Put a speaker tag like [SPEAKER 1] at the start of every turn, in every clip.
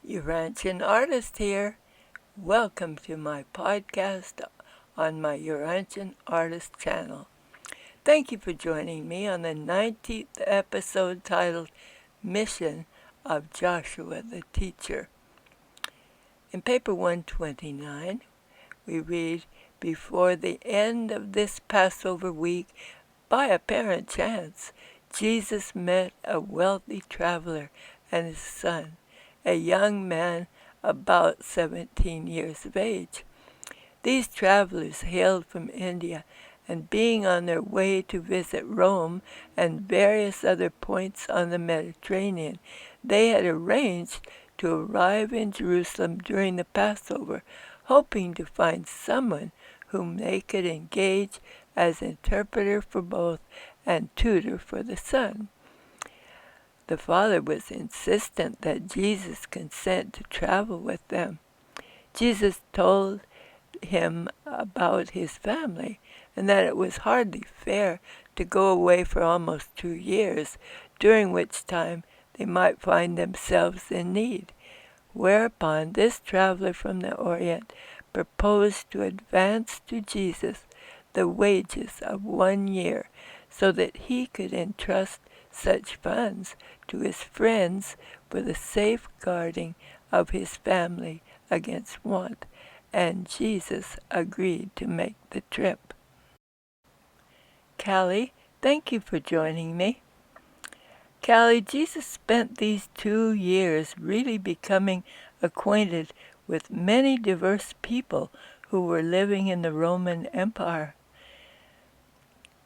[SPEAKER 1] UrantianArtist here. Welcome to my podcast on my UrantianArtist channel. Thank you for joining me on the 19th episode titled Mission of Joshua the Teacher. In paper 129, we read, "Before the end of this Passover week, by apparent chance, Jesus met a wealthy traveler and his son, a young man about 17 years of age. These travelers hailed from India, and being on their way to visit Rome and various other points on the Mediterranean, they had arranged to arrive in Jerusalem during the Passover, hoping to find someone whom they could engage as interpreter for both and tutor for the son. The father was insistent that Jesus consent to travel with them. Jesus told him about his family and that it was hardly fair to go away for almost 2 years, during which time they might find themselves in need. Whereupon this traveler from the Orient proposed to advance to Jesus the wages of 1 year, so that he could entrust such funds to his friends for the safeguarding of his family against want, and Jesus agreed to make the trip. Callie, thank you for joining me. Callie, Jesus spent these 2 years really becoming acquainted with many diverse people who were living in the Roman Empire.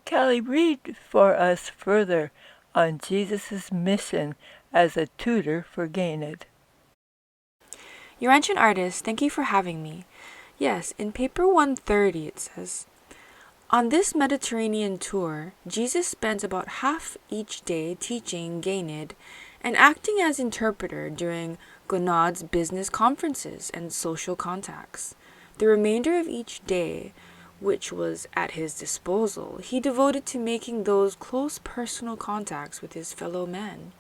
[SPEAKER 1] Callie, read for us further on Jesus' mission as a tutor for Ganed.
[SPEAKER 2] UrantianArtist, thank you for having me. Yes, in paper 130 it says, "On this Mediterranean tour, Jesus spent about half each day teaching Ganed and acting as interpreter during Gonad's business conferences and social contacts. The remainder of each day, which was at his disposal, he devoted to making those close personal contacts with his fellow men,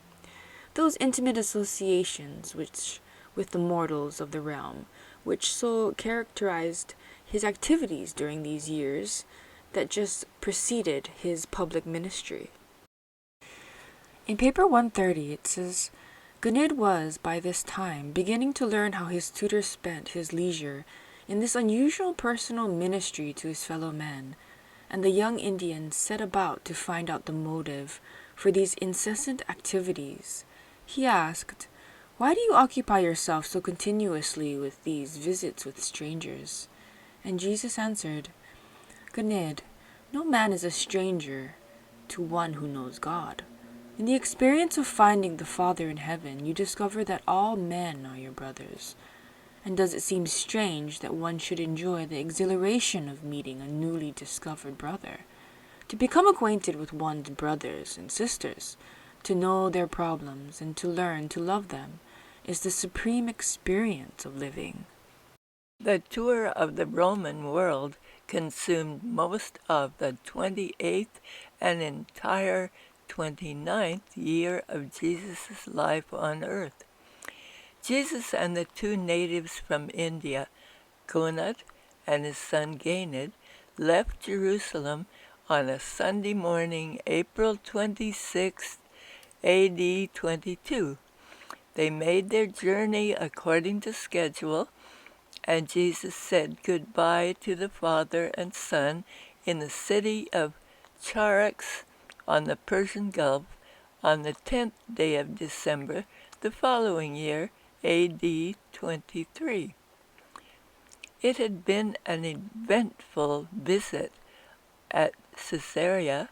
[SPEAKER 2] those intimate associations with the mortals of the realm, which so characterized his activities during these years that just preceded his public ministry." In paper 130 it says, "Ganid was, by this time, beginning to learn how his tutor spent his leisure in this unusual personal ministry to his fellow men, and the young Indian set about to find out the motive for these incessant activities. He asked, 'Why do you occupy yourself so continuously with these visits with strangers?' And Jesus answered, 'Ganid, no man is a stranger to one who knows God. In the experience of finding the Father in heaven, you discover that all men are your brothers. And does it seem strange that one should enjoy the exhilaration of meeting a newly discovered brother? To become acquainted with one's brothers and sisters, to know their problems, and to learn to love them, is the supreme experience of living.'"
[SPEAKER 1] The tour of the Roman world consumed most of the 28th and entire 29th year of Jesus' life on earth. Jesus and the 2 natives from India, Gonad and his son Ganed, left Jerusalem on a Sunday morning, April 26, AD 22. They made their journey according to schedule, and Jesus said goodbye to the father and son in the city of Charax on the Persian Gulf on the 10th day of December the following year, AD 23. It had been an eventful visit at Caesarea,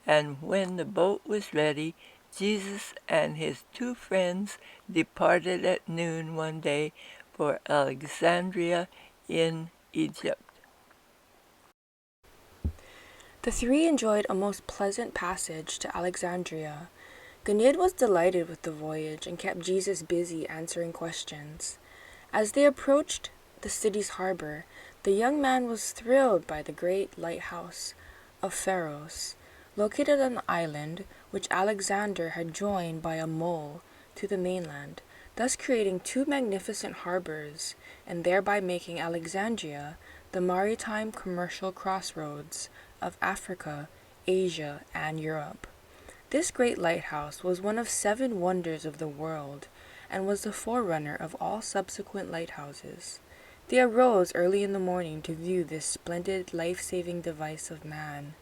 [SPEAKER 1] and when the boat was ready, Jesus and his 2 friends departed at noon one day for Alexandria in Egypt.
[SPEAKER 2] The 3 enjoyed a most pleasant passage to Alexandria. Ganid was delighted with the voyage and kept Jesus busy answering questions. As they approached the city's harbor, the young man was thrilled by the great lighthouse of Pharos, located on an island which Alexander had joined by a mole to the mainland. thus creating two magnificent harbors, and thereby making Alexandria the maritime commercial crossroads of Africa, Asia, and Europe. This great lighthouse was one of 7 wonders of the world, and was the forerunner of all subsequent lighthouses. They arose early in the morning to view this splendid life-saving device of man,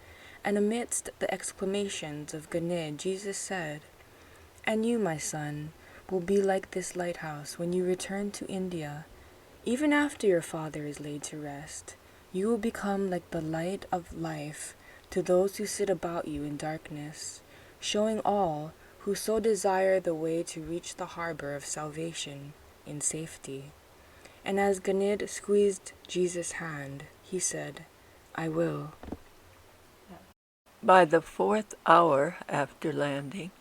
[SPEAKER 2] and amidst the exclamations of Ganid, Jesus said, "And you, my son, will be like this lighthouse when you return to India. Even after your father is laid to rest, you will become like the light of life to those who sit about you in darkness, showing all who so desire the way to reach the harbor of salvation in safety." And as Ganid squeezed Jesus' hand, he said, "I will."
[SPEAKER 1] By the 4th hour after landing,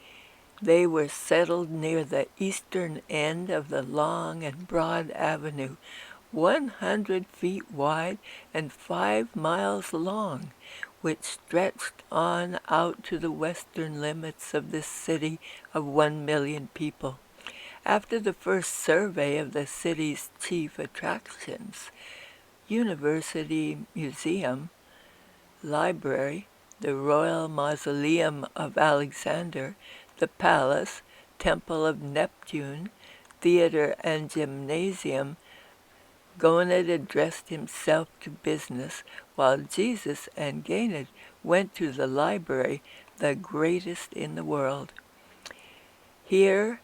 [SPEAKER 1] they were settled near the eastern end of the long and broad avenue, 100 feet wide and 5 miles long, which stretched on out to the western limits of this city of 1 million people. After the first survey of the city's chief attractions, University Museum, Library, the Royal Mausoleum of Alexander, the Palace, Temple of Neptune, Theater and Gymnasium, Gonad addressed himself to business, while Jesus and Ganid went to the library, the greatest in the world. Here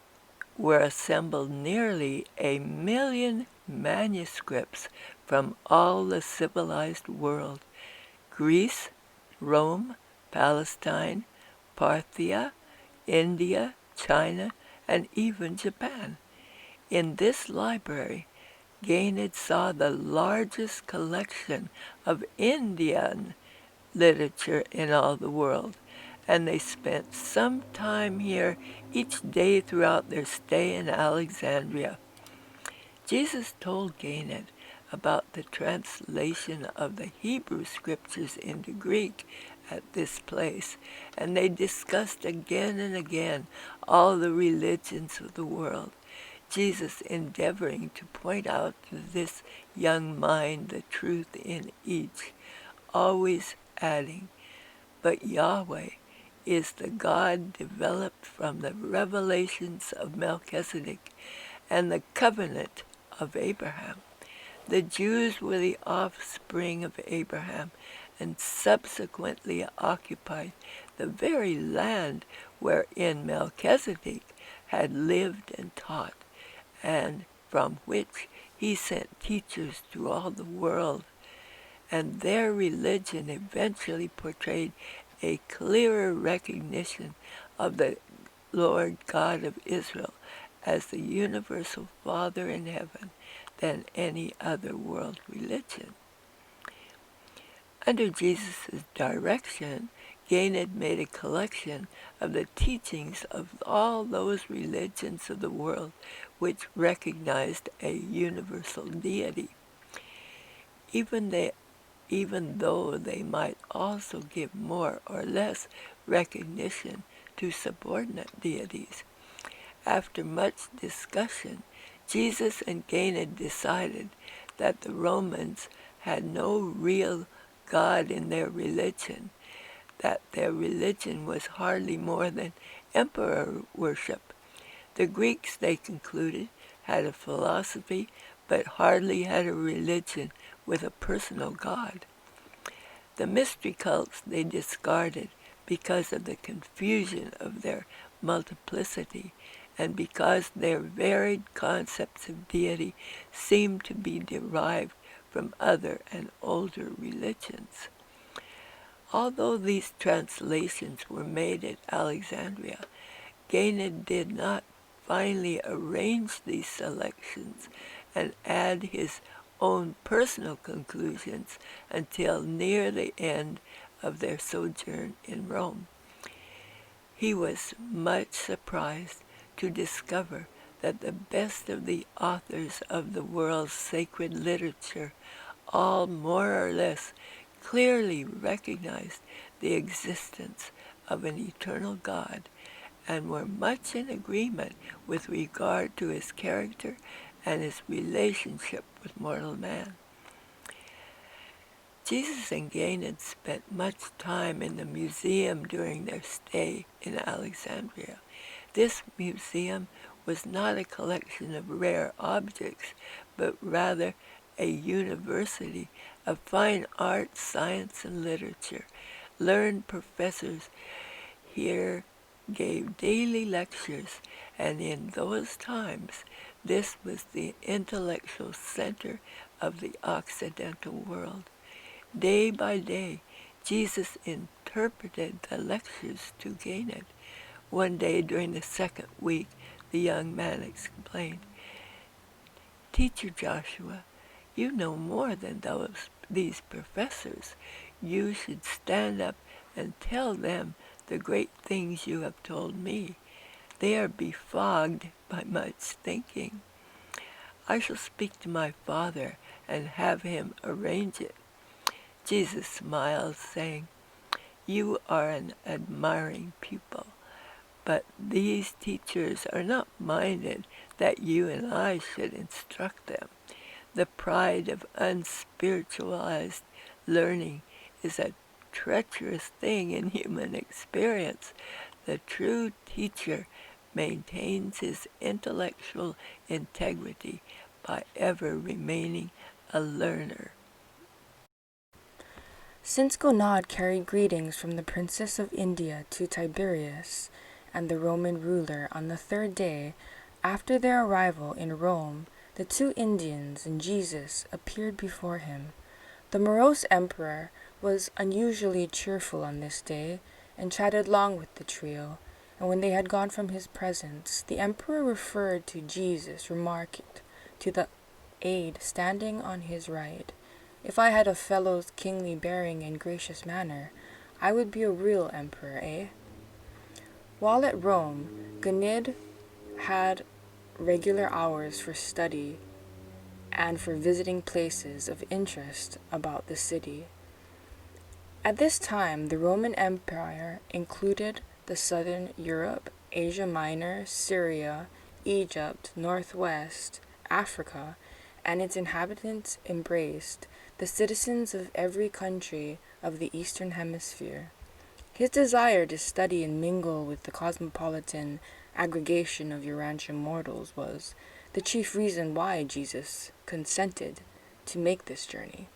[SPEAKER 1] were assembled nearly 1,000,000 manuscripts from all the civilized world: Greece, Rome, Palestine, Parthia, India, China, and even Japan. In this library, Ganid saw the largest collection of Indian literature in all the world, and they spent some time here each day throughout their stay in Alexandria. Jesus told Ganid about the translation of the Hebrew scriptures into Greek at this place, and they discussed again and again all the religions of the world, Jesus endeavoring to point out to this young mind the truth in each, always adding, "But Yahweh is the God developed from the revelations of Melchizedek and the covenant of Abraham. The Jews were the offspring of Abraham and subsequently occupied the very land wherein Melchizedek had lived and taught, and from which he sent teachers to all the world, and their religion eventually portrayed a clearer recognition of the Lord God of Israel as the universal Father in heaven than any other world religion." Under Jesus' direction, Ganid made a collection of the teachings of all those religions of the world which recognized a universal deity, even though they might also give more or less recognition to subordinate deities. After much discussion, Jesus and Ganid decided that the Romans had no real God in their religion, that their religion was hardly more than emperor worship. The Greeks, they concluded, had a philosophy, but hardly had a religion with a personal God. The mystery cults they discarded because of the confusion of their multiplicity, and because their varied concepts of deity seemed to be derived from other and older religions. Although these translations were made at Alexandria, Ganid did not finally arrange these selections and add his own personal conclusions until near the end of their sojourn in Rome. He was much surprised to discover that the best of the authors of the world's sacred literature all more or less clearly recognized the existence of an eternal God and were much in agreement with regard to his character and his relationship with mortal man. Jesus and Ganid spent much time in the museum during their stay in Alexandria. This museum was not a collection of rare objects, but rather a university of fine art, science, and literature. Learned professors here gave daily lectures, and in those times this was the intellectual center of the Occidental world. Day by day, Jesus interpreted the lectures to Ganid. One day during the second week, the young man explained, "Teacher Joshua, you know more than these professors. You should stand up and tell them the great things you have told me. They are befogged by much thinking. I shall speak to my Father and have him arrange it." Jesus smiled, saying, "You are an admiring pupil, but these teachers are not minded that you and I should instruct them. The pride of unspiritualized learning is a treacherous thing in human experience. The true teacher maintains his intellectual integrity by ever remaining a learner."
[SPEAKER 2] Since Gonod carried greetings from the Princess of India to Tiberius and the Roman ruler on the third day after their arrival in Rome, the two Indians and Jesus appeared before him. The morose emperor was unusually cheerful on this day and chatted long with the trio, and when they had gone from his presence, the emperor referred to Jesus, remarking to the aide standing on his right, "If I had a fellow's kingly bearing and gracious manner, I would be a real emperor, eh?" While at Rome, Ganid had regular hours for study and for visiting places of interest about the city. At this time, the Roman Empire included the southern Europe, Asia Minor, Syria, Egypt, Northwest, Africa, and its inhabitants embraced the citizens of every country of the Eastern Hemisphere. His desire to study and mingle with the cosmopolitan aggregation of Urantian mortals was the chief reason why Jesus consented to make this journey.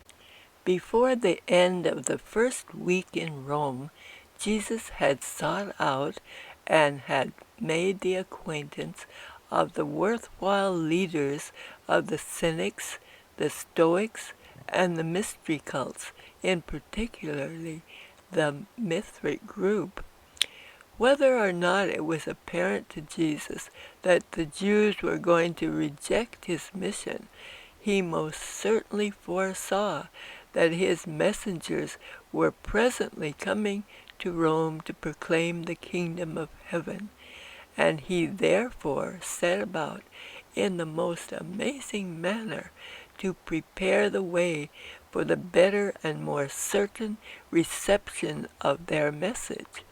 [SPEAKER 1] Before the end of the first week in Rome, Jesus had sought out and had made the acquaintance of the worthwhile leaders of the Cynics, the Stoics, and the mystery cults, in particularly the Mithric group. Whether or not it was apparent to Jesus that the Jews were going to reject his mission, he most certainly foresaw that his messengers were presently coming to Rome to proclaim the kingdom of heaven, and he therefore set about in the most amazing manner to prepare the way for the better and more certain reception of their message.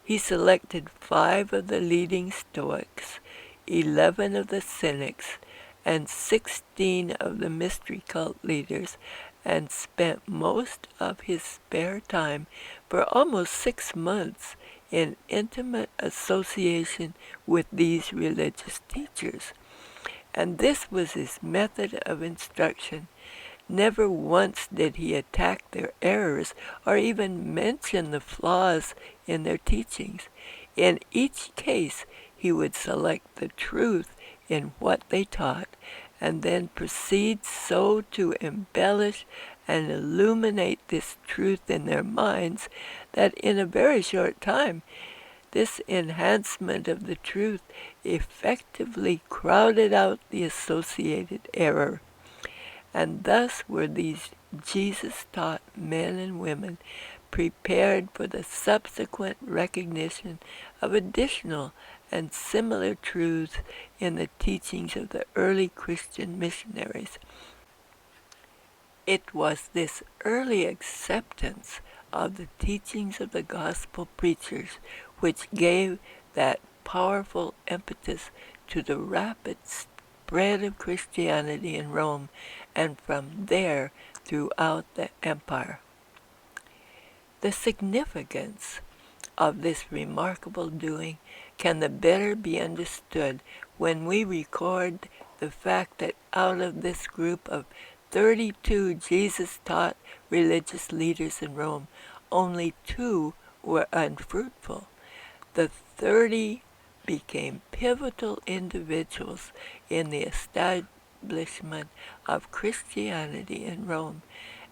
[SPEAKER 1] He selected 5 of the leading Stoics, 11 of the Cynics, and 16 of the mystery cult leaders, and spent most of his spare time for almost 6 months in intimate association with these religious teachers. And this was his method of instruction. Never once did he attack their errors or even mention the flaws in their teachings. In each case, he would select the truth in what they taught and then proceed so to embellish and illuminate this truth in their minds that in a very short time this enhancement of the truth effectively crowded out the associated error. And thus were these Jesus-taught men and women prepared for the subsequent recognition of additional and similar truths in the teachings of the early Christian missionaries. It was this early acceptance of the teachings of the gospel preachers which gave that powerful impetus to the rapid spread of Christianity in Rome, and from there throughout the empire. The significance of this remarkable doing can the better be understood when we record the fact that out of this group of 32 Jesus-taught religious leaders in Rome, only 2 were unfruitful. The 30 became pivotal individuals in the establishment of Christianity in Rome,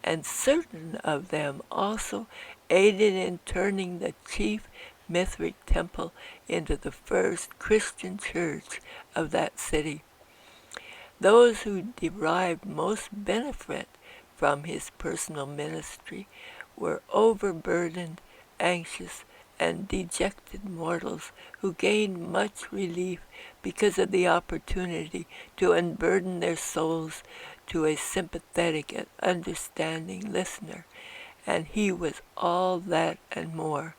[SPEAKER 1] and certain of them also aided in turning the chief Mithric temple into the first Christian church of that city. Those who derived most benefit from his personal ministry were overburdened, anxious, and dejected mortals who gained much relief because of the opportunity to unburden their souls to a sympathetic and understanding listener, and he was all that and more.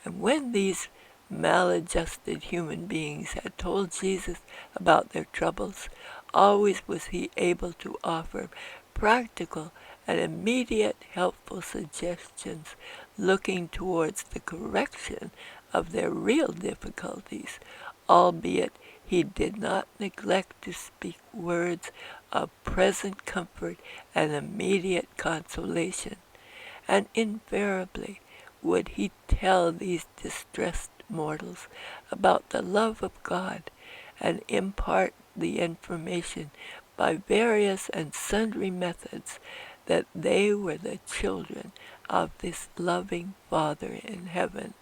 [SPEAKER 1] And when these maladjusted human beings had told Jesus about their troubles, always was he able to offer practical and immediate helpful suggestions looking towards the correction of their real difficulties, albeit he did not neglect to speak words of present comfort and immediate consolation. And invariably would he tell these distressed mortals about the love of God and impart the information by various and sundry methods that they were the children of this loving Father in heaven.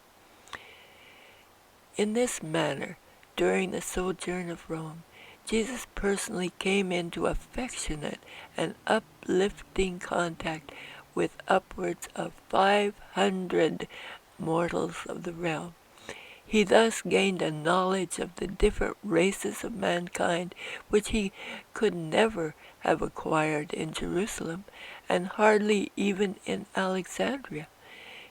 [SPEAKER 1] In this manner, during the sojourn of Rome, Jesus personally came into affectionate and uplifting contact with upwards of 500 mortals of the realm. He thus gained a knowledge of the different races of mankind which he could never have acquired in Jerusalem, and hardly even in Alexandria.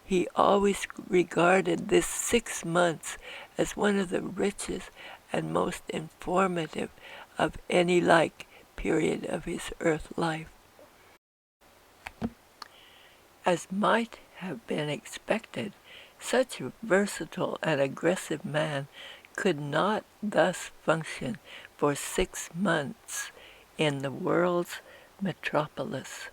[SPEAKER 1] He always regarded this 6 months as one of the richest and most informative of any like period of his earth life. As might have been expected, such a versatile and aggressive man could not thus function for 6 months in the world's metropolis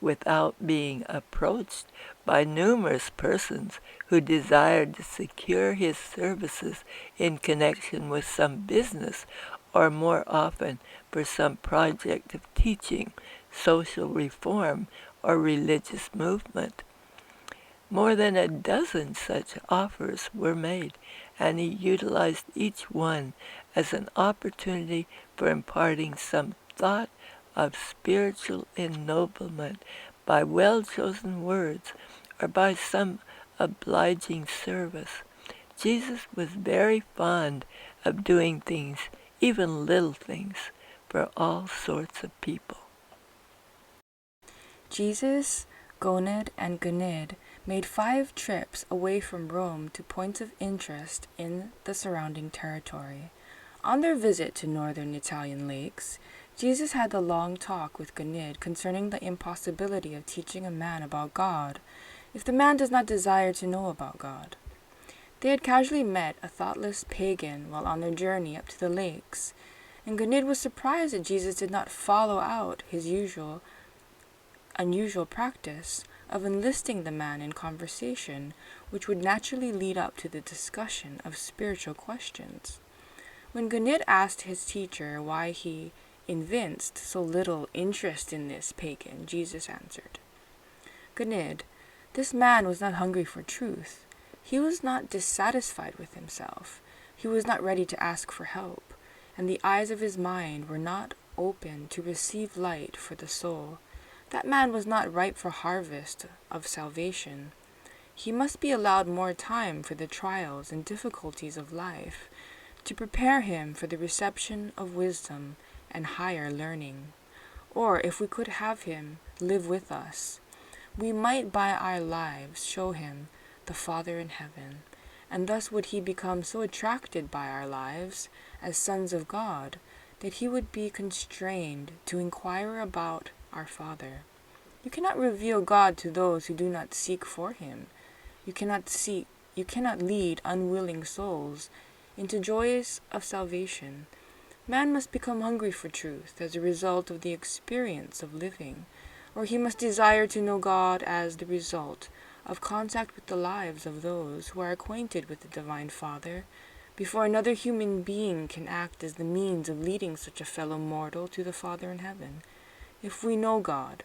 [SPEAKER 1] without being approached by numerous persons who desired to secure his services in connection with some business, or more often for some project of teaching, social reform, or religious movement. More than a dozen such offers were made, and he utilized each one as an opportunity for imparting some thought of spiritual ennoblement by well-chosen words or by some obliging service. Jesus was very fond of doing things, even little things, for all sorts of people.
[SPEAKER 2] Jesus, Gonid, and Gunid made 5 trips away from Rome to points of interest in the surrounding territory. On their visit to northern Italian lakes, Jesus had a long talk with Gunid concerning the impossibility of teaching a man about God if the man does not desire to know about God. They had casually met a thoughtless pagan while on their journey up to the lakes, and Gunid was surprised that Jesus did not follow out his unusual practice of enlisting the man in conversation, which would naturally lead up to the discussion of spiritual questions. When Gunid asked his teacher why he evinced so little interest in this pagan, Jesus answered, "Gunid, this man was not hungry for truth. He was not dissatisfied with himself. He was not ready to ask for help, and the eyes of his mind were not open to receive light for the soul. That man was not ripe for harvest of salvation. He must be allowed more time for the trials and difficulties of life, to prepare him for the reception of wisdom and higher learning. Or if we could have him live with us, we might by our lives show him the Father in heaven, and thus would he become so attracted by our lives as sons of God that he would be constrained to inquire about our Father. You cannot reveal God to those who do not seek for him. You cannot lead unwilling souls into joys of salvation. Man must become hungry for truth as a result of the experience of living, or he must desire to know God as the result of contact with the lives of those who are acquainted with the Divine Father, before another human being can act as the means of leading such a fellow mortal to the Father in heaven. If we know God,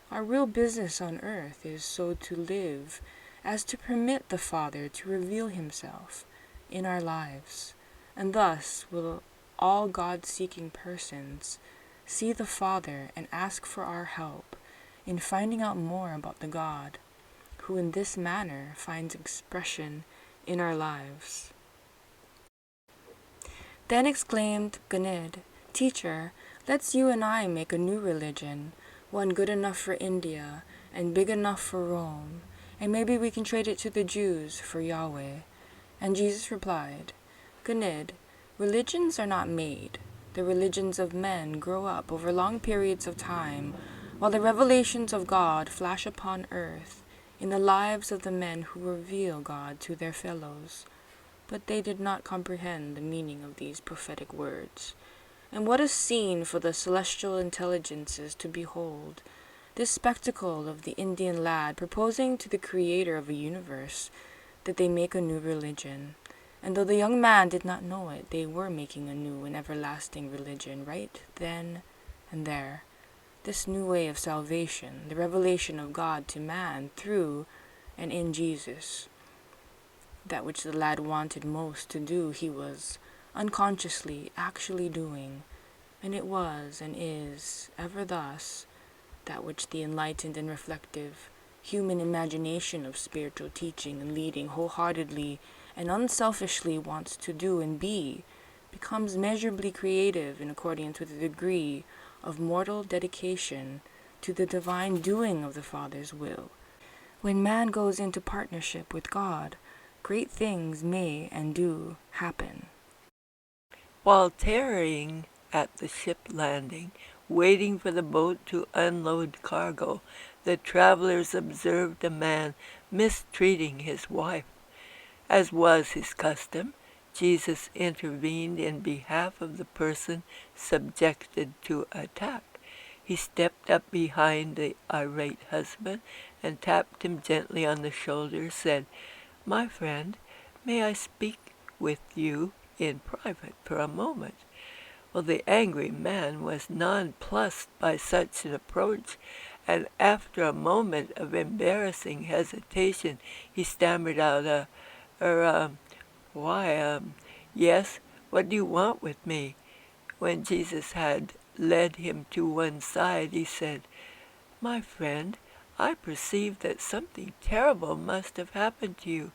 [SPEAKER 2] our real business on earth is so to live as to permit the Father to reveal himself in our lives, and thus will all God-seeking persons see the Father and ask for our help in finding out more about the God who in this manner finds expression in our lives. Then exclaimed Ganid, "Teacher, let's you and I make a new religion, one good enough for India and big enough for Rome, and maybe we can trade it to the Jews for Yahweh." And Jesus replied, "Ganid, religions are not made. The religions of men grow up over long periods of time, while the revelations of God flash upon earth in the lives of the men who reveal God to their fellows." But they did not comprehend the meaning of these prophetic words. And what a scene for the celestial intelligences to behold! This spectacle of the Indian lad proposing to the Creator of a universe that they make a new religion. And though the young man did not know it, they were making a new and everlasting religion right then and there. This new way of salvation, the revelation of God to man through and in Jesus. That which the lad wanted most to do, he was unconsciously actually doing, and it was and is ever thus that which the enlightened and reflective human imagination of spiritual teaching and leading wholeheartedly and unselfishly wants to do and be, becomes measurably creative in accordance with the degree of mortal dedication to the divine doing of the Father's will. When man goes into partnership with God, great things may and do happen.
[SPEAKER 1] While tarrying at the ship landing, waiting for the boat to unload cargo, the travelers observed a man mistreating his wife. As was his custom, Jesus intervened in behalf of the person subjected to attack. He stepped up behind the irate husband and tapped him gently on the shoulder, said, "My friend, may I speak with you in private for a moment?" Well, the angry man was nonplussed by such an approach, and after a moment of embarrassing hesitation, he stammered out, yes, what do you want with me?" When Jesus had led him to one side, he said, "My friend, I perceive that something terrible must have happened to you.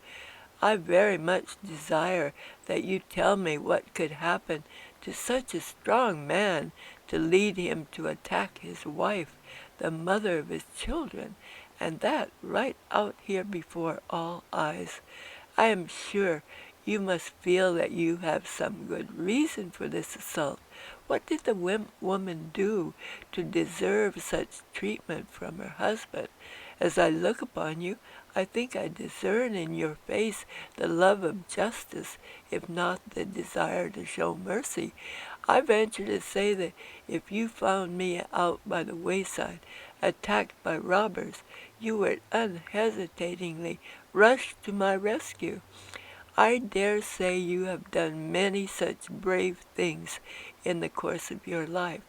[SPEAKER 1] I very much desire that you tell me what could happen to such a strong man to lead him to attack his wife, the mother of his children, and that right out here before all eyes. I am sure you must feel that you have some good reason for this assault. What did the woman do to deserve such treatment from her husband? As I look upon you, I think I discern in your face the love of justice, if not the desire to show mercy. I venture to say that if you found me out by the wayside, attacked by robbers, you would unhesitatingly rush to my rescue. I dare say you have done many such brave things in the course of your life.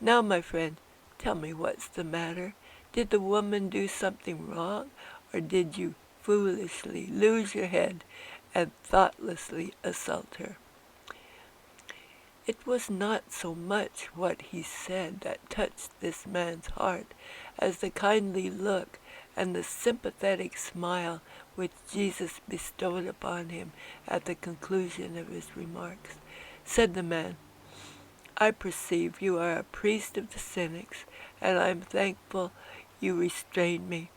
[SPEAKER 1] Now, my friend, tell me what's the matter. Did the woman do something wrong, or did you foolishly lose your head and thoughtlessly assault her?" It was not so much what he said that touched this man's heart as the kindly look and the sympathetic smile which Jesus bestowed upon him at the conclusion of his remarks. Said the man, "I perceive you are a priest of the cynics, and I am thankful you restrained me.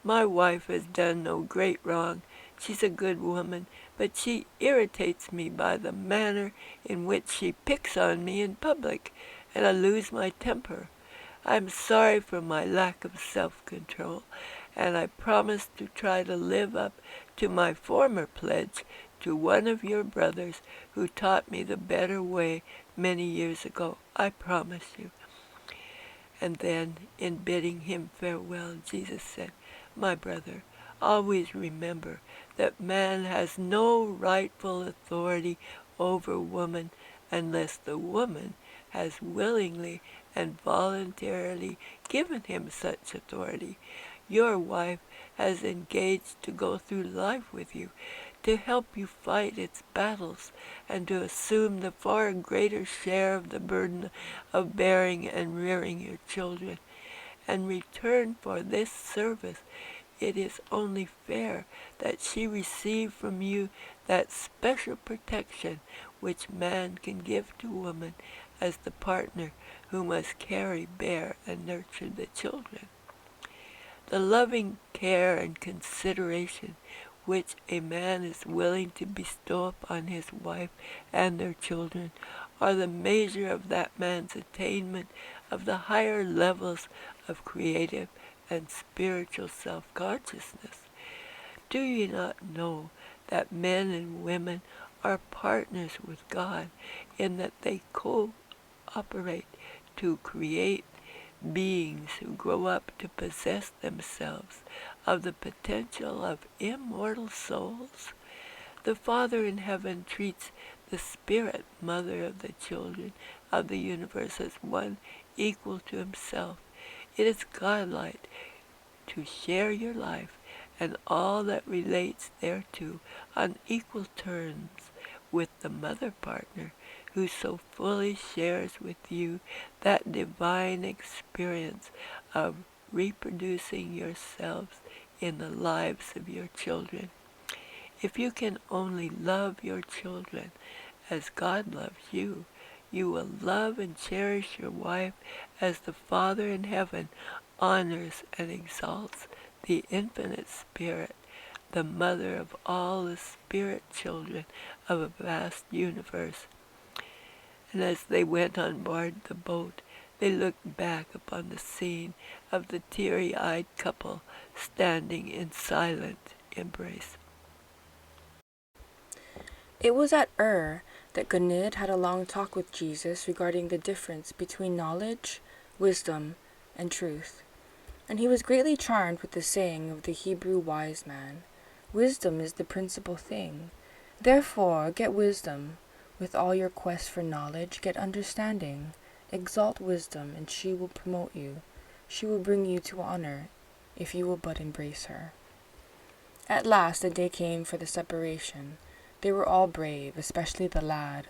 [SPEAKER 1] My wife has done no great wrong. She's a good woman, but she irritates me by the manner in which she picks on me in public, and I lose my temper. I'm sorry for my lack of self-control, and I promise to try to live up to my former pledge to one of your brothers who taught me the better way many years ago. I promise you." And then, in bidding him farewell, Jesus said, "My brother, always remember that man has no rightful authority over woman unless the woman has willingly and voluntarily given him such authority. Your wife has engaged to go through life with you, to help you fight its battles, and to assume the far greater share of the burden of bearing and rearing your children. In return for this service, it is only fair that she receive from you that special protection which man can give to woman as the partner who must carry, bear, and nurture the children. The loving care and consideration which a man is willing to bestow upon his wife and their children are the measure of that man's attainment of the higher levels of creative and spiritual self-consciousness. Do you not know that men and women are partners with God in that they cooperate to create beings who grow up to possess themselves of the potential of immortal souls? The Father in heaven treats the Spirit, mother of the children of the universe, as one equal to himself. It is godlike to share your life and all that relates thereto on equal terms with the mother partner who so fully shares with you that divine experience of reproducing yourselves in the lives of your children. If you can only love your children as God loves you, you will love and cherish your wife as the Father in heaven honors and exalts the infinite Spirit, the mother of all the spirit children of a vast universe. And as they went on board the boat, they looked back upon the scene of the teary-eyed couple standing in silent embrace.
[SPEAKER 2] It was at that Ganid had a long talk with Jesus regarding the difference between knowledge, wisdom, and truth. And he was greatly charmed with the saying of the Hebrew wise man, "Wisdom is the principal thing. Therefore get wisdom. With all your quest for knowledge, get understanding. Exalt wisdom, and she will promote you. She will bring you to honor, if you will but embrace her." At last the day came for the separation. They were all brave, especially the lad,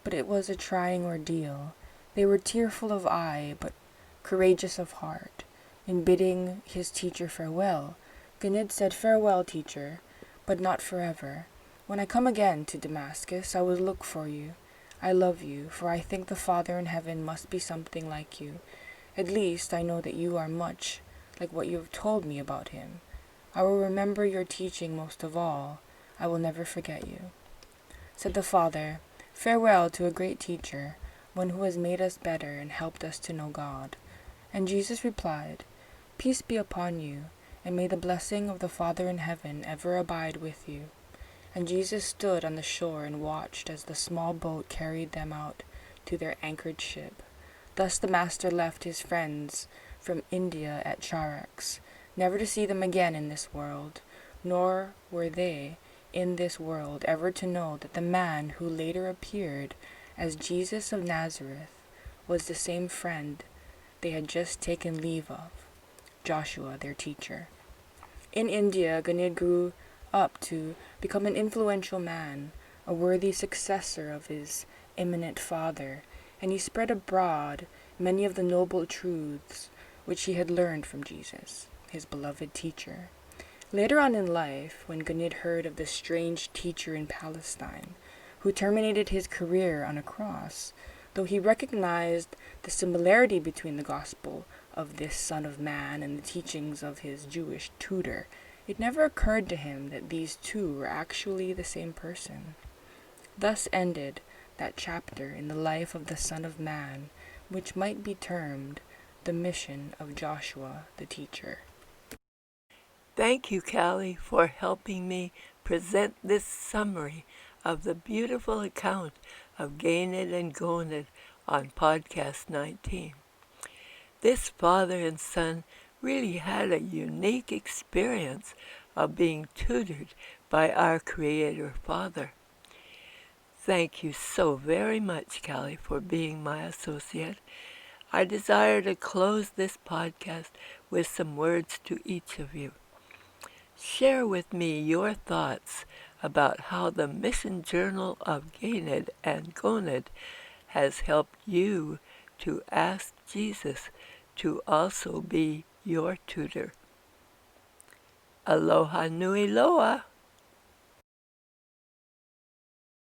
[SPEAKER 2] but it was a trying ordeal. They were tearful of eye, but courageous of heart. In bidding his teacher farewell, Ganid said, "Farewell, teacher, but not forever. When I come again to Damascus, I will look for you. I love you, for I think the Father in heaven must be something like you. At least I know that you are much like what you have told me about him. I will remember your teaching most of all. I will never forget you." Said the Father, "Farewell to a great teacher, one who has made us better and helped us to know God." And Jesus replied, "Peace be upon you, and may the blessing of the Father in heaven ever abide with you." And Jesus stood on the shore and watched as the small boat carried them out to their anchored ship. Thus the Master left his friends from India at Charax, never to see them again in this world, nor were they in this world ever to know that the man who later appeared as Jesus of Nazareth was the same friend they had just taken leave of, Joshua, their teacher. In India, Ganid grew up to become an influential man, a worthy successor of his eminent father, and he spread abroad many of the noble truths which he had learned from Jesus, his beloved teacher. Later on in life, when Ganid heard of the strange teacher in Palestine, who terminated his career on a cross, though he recognized the similarity between the gospel of this Son of Man and the teachings of his Jewish tutor, It never occurred to him that these two were actually the same person. Thus ended that chapter in the life of the Son of Man, which might be termed the mission of Joshua the teacher.
[SPEAKER 1] Thank you, Callie, for helping me present this summary of the beautiful account of Gained and Goned on Podcast 19. This father and son really had a unique experience of being tutored by our Creator Father. Thank you so very much, Callie, for being my associate. I desire to close this podcast with some words to each of you. Share with me your thoughts about how the Mission Journal of Gained and Goned has helped you to ask Jesus to also be your tutor. Aloha nui loa.